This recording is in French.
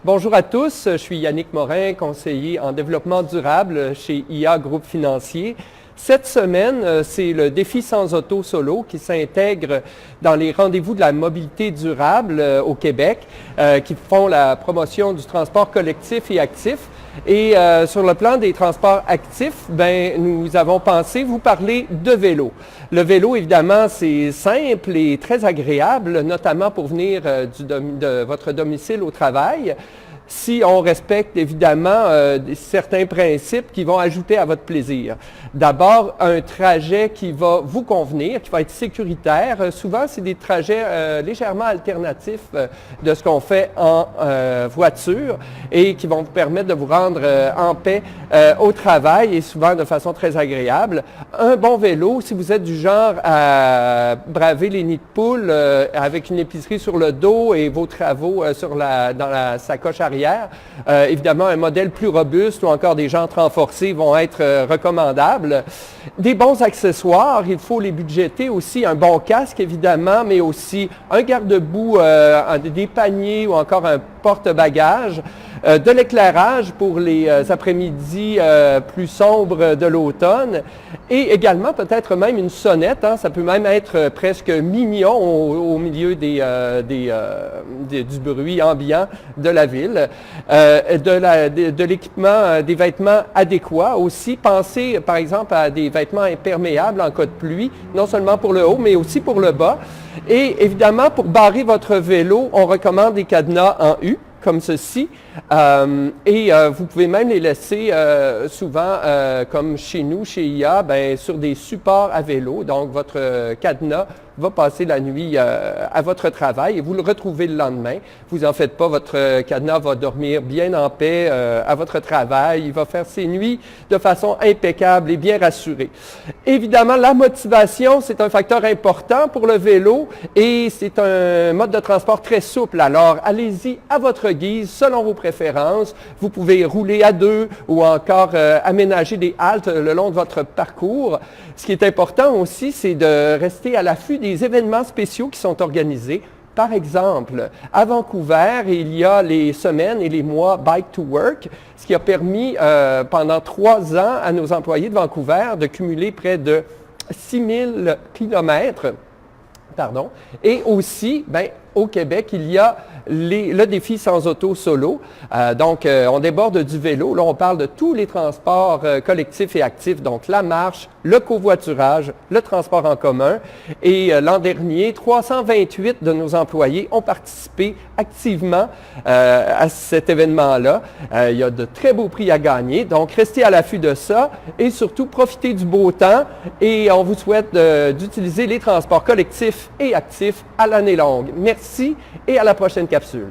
Bonjour à tous, je suis Yannick Morin, conseiller en développement durable chez IA Groupe Financier. Cette semaine, c'est le défi sans auto solo qui s'intègre dans les rendez-vous de la mobilité durable au Québec, qui font la promotion du transport collectif et actif. Et sur le plan des transports actifs, nous avons pensé vous parler de vélo. Le vélo, évidemment, c'est simple et très agréable, notamment pour venir de votre domicile au travail, si on respecte évidemment certains principes qui vont ajouter à votre plaisir. D'abord, un trajet qui va vous convenir, qui va être sécuritaire. Souvent, c'est des trajets légèrement alternatifs de ce qu'on fait en voiture et qui vont vous permettre de vous rendre en paix au travail et souvent de façon très agréable. Un bon vélo, si vous êtes du genre à braver les nids de poules avec une épicerie sur le dos et vos travaux dans la sacoche arrière, évidemment, un modèle plus robuste ou encore des jantes renforcées vont être recommandables. Des bons accessoires, il faut les budgéter aussi. Un bon casque, évidemment, mais aussi un garde-boue, des paniers ou encore un porte-bagages. De l'éclairage pour les après-midi plus sombres de l'automne et également peut-être même une sonnette, ça peut même être presque mignon au milieu du bruit ambiant de la ville. De l'équipement, des vêtements adéquats aussi. Pensez par exemple à des vêtements imperméables en cas de pluie, non seulement pour le haut mais aussi pour le bas. Et évidemment, pour barrer votre vélo, on recommande des cadenas en U, comme ceci. Vous pouvez même les laisser souvent, comme chez nous, chez IA, sur des supports à vélo. Donc, votre cadenas va passer la nuit à votre travail et vous le retrouvez le lendemain. Vous en faites pas, votre cadenas va dormir bien en paix à votre travail. Il va faire ses nuits de façon impeccable et bien rassurée. Évidemment, la motivation, c'est un facteur important pour le vélo et c'est un mode de transport très souple. Alors, allez-y à votre guise, selon vos préférences. Vous pouvez rouler à deux ou encore aménager des haltes le long de votre parcours. Ce qui est important aussi, c'est de rester à l'affût des événements spéciaux qui sont organisés. Par exemple, à Vancouver, il y a les semaines et les mois Bike to Work, ce qui a permis pendant 3 ans à nos employés de Vancouver de cumuler près de 6000 kilomètres. Et aussi, au Québec, il y a le défi sans auto solo. On déborde du vélo. Là, on parle de tous les transports collectifs et actifs, donc la marche, le covoiturage, le transport en commun. Et l'an dernier, 328 de nos employés ont participé activement à cet événement-là. Il y a de très beaux prix à gagner. Donc, restez à l'affût de ça et surtout, profitez du beau temps. Et on vous souhaite d'utiliser les transports collectifs et actifs à l'année longue. Merci et à la prochaine capsule.